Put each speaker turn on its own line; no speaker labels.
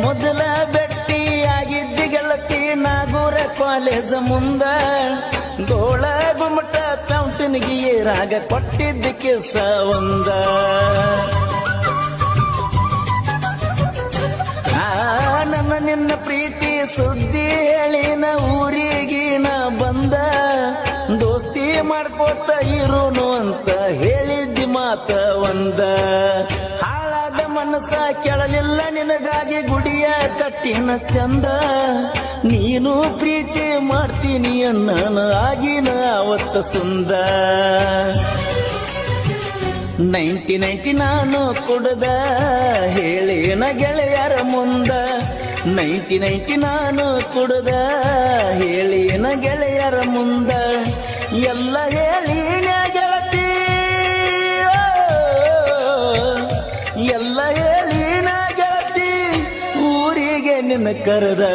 ಮೊದಲ ಭೇಟಿ ಆಗಿದ್ದಿ ಗೆಳತಿ ನಾಗೂರ ಕಾಲೇಜ ಮುಂದ ಗೋಳ ಗುಮ್ಮಟ ಪೌಂಟನ್ಗೆ ಏರಾಗ ಕೊಟ್ಟಿದ್ದ ಕಿಸ ಒಂದ ನನ್ನ ನಿನ್ನ ಪ್ರೀತಿ ಸುದ್ದಿ ಹೇಳಿನ ಊರಿಗಿನ ಬಂದ ದೋಸ್ತಿ ಮಾಡ್ಕೋತ ಇರೋನು ಅಂತ ಹೇಳಿದ್ದಿ ಮಾತ ಒಂದ ಹಾಳಾದ ಮನಸ್ಸ ಕೆಳಲಿಲ್ಲ ನಿನಗಾಗಿ ಗುಡಿಯ ಕಟ್ಟಿನ ಚಂದ ನೀನು ಪ್ರೀತಿ ಮಾಡ್ತೀನಿ ಅನ್ನ ಆಗಿನ ಅವತ್ತ ಸುಂದ 90 ನಾನು ಕುಡ್ದ ಹೇಳಿನ ಗೆಳೆಯರ ಮುಂದ 90 ನಾನು ಕುಡ್ದ ಹೇಳಿನ ಗೆಳೆಯರ ಮುಂದ ಎಲ್ಲ ಹೇಳಿನ ಗೆಳತಿ ಎಲ್ಲ ಹೇಳಿನ ಗೆಳತಿ ಊರಿಗೆ ನಿನ್ನ ಕರೆದ